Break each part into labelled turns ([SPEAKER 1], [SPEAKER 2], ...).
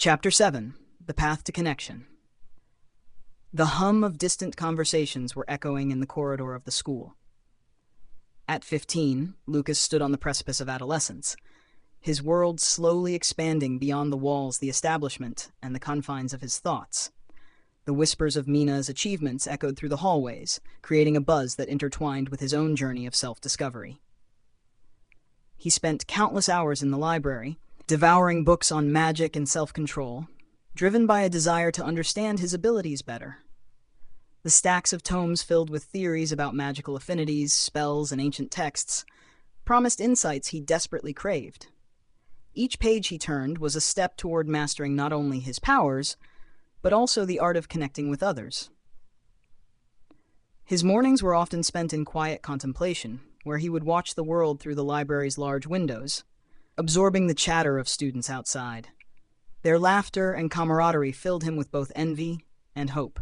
[SPEAKER 1] Chapter 7. The Path to Connection. The hum of distant conversations were echoing in the corridor of the school. At 15, Lucas stood on the precipice of adolescence, his world slowly expanding beyond the walls, the establishment, and the confines of his thoughts. The whispers of Mina's achievements echoed through the hallways, creating a buzz that intertwined with his own journey of self-discovery. He spent countless hours in the library, devouring books on magic and self-control, driven by a desire to understand his abilities better. The stacks of tomes filled with theories about magical affinities, spells, and ancient texts promised insights he desperately craved. Each page he turned was a step toward mastering not only his powers, but also the art of connecting with others. His mornings were often spent in quiet contemplation, where he would watch the world through the library's large windows, absorbing the chatter of students outside. Their laughter and camaraderie filled him with both envy and hope.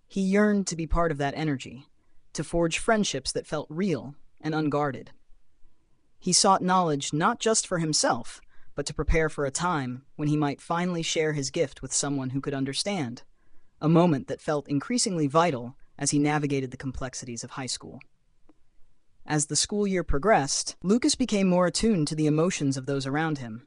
[SPEAKER 1] He yearned to be part of that energy, to forge friendships that felt real and unguarded. He sought knowledge not just for himself, but to prepare for a time when he might finally share his gift with someone who could understand, a moment that felt increasingly vital as he navigated the complexities of high school. As the school year progressed, Lucas became more attuned to the emotions of those around him.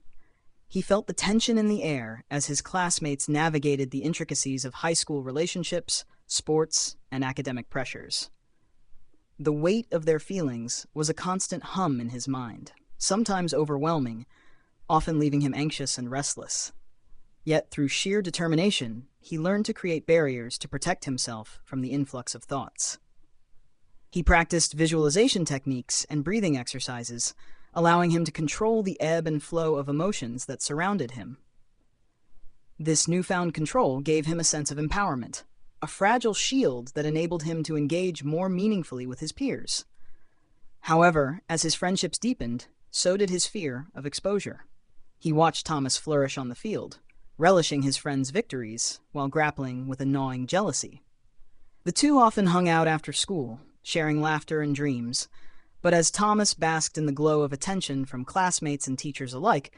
[SPEAKER 1] He felt the tension in the air as his classmates navigated the intricacies of high school relationships, sports, and academic pressures. The weight of their feelings was a constant hum in his mind, sometimes overwhelming, often leaving him anxious and restless. Yet through sheer determination, he learned to create barriers to protect himself from the influx of thoughts. He practiced visualization techniques and breathing exercises, allowing him to control the ebb and flow of emotions that surrounded him. This newfound control gave him a sense of empowerment, a fragile shield that enabled him to engage more meaningfully with his peers. However, as his friendships deepened, so did his fear of exposure. He watched Thomas flourish on the field, relishing his friends' victories while grappling with a gnawing jealousy. The two often hung out after school, sharing laughter and dreams, but as Thomas basked in the glow of attention from classmates and teachers alike,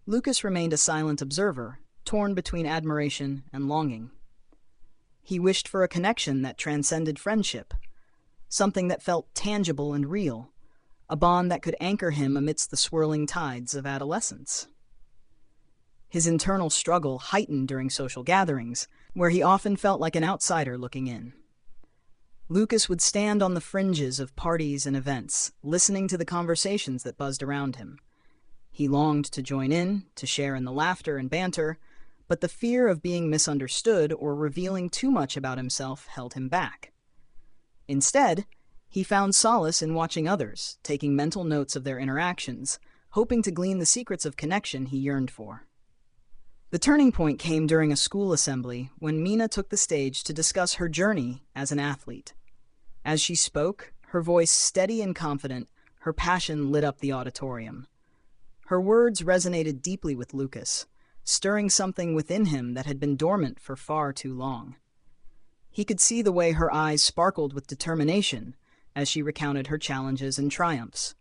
[SPEAKER 1] Lucas remained a silent observer, torn between admiration and longing. He wished for a connection that transcended friendship, something that felt tangible and real, a bond that could anchor him amidst the swirling tides of adolescence. His internal struggle heightened during social gatherings, where he often felt like an outsider looking in. Lucas would stand on the fringes of parties and events, listening to the conversations that buzzed around him. He longed to join in, to share in the laughter and banter, but the fear of being misunderstood or revealing too much about himself held him back. Instead, he found solace in watching others, taking mental notes of their interactions, hoping to glean the secrets of connection he yearned for. The turning point came during a school assembly when Mina took the stage to discuss her journey as an athlete. As she spoke, her voice steady and confident, her passion lit up the auditorium. Her words resonated deeply with Lucas, stirring something within him that had been dormant for far too long. He could see the way her eyes sparkled with determination as she recounted her challenges and triumphs.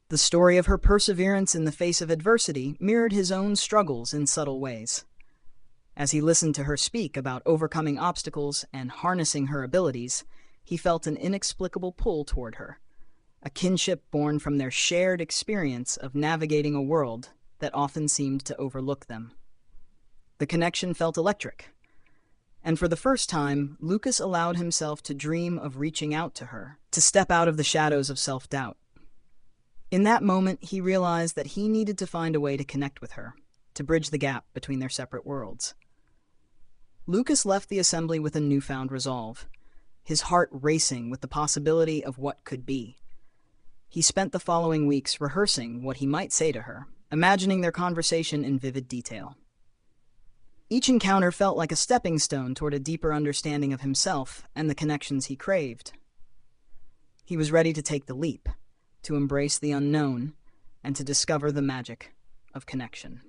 [SPEAKER 1] The story of her perseverance in the face of adversity mirrored his own struggles in subtle ways. As he listened to her speak about overcoming obstacles and harnessing her abilities, he felt an inexplicable pull toward her, a kinship born from their shared experience of navigating a world that often seemed to overlook them. The connection felt electric, and for the first time, Lucas allowed himself to dream of reaching out to her, to step out of the shadows of self-doubt. In that moment, he realized that he needed to find a way to connect with her, to bridge the gap between their separate worlds. Lucas left the assembly with a newfound resolve, his heart racing with the possibility of what could be. He spent the following weeks rehearsing what he might say to her, imagining their conversation in vivid detail. Each encounter felt like a stepping stone toward a deeper understanding of himself and the connections he craved. He was ready to take the leap, to embrace the unknown, and to discover the magic of connection.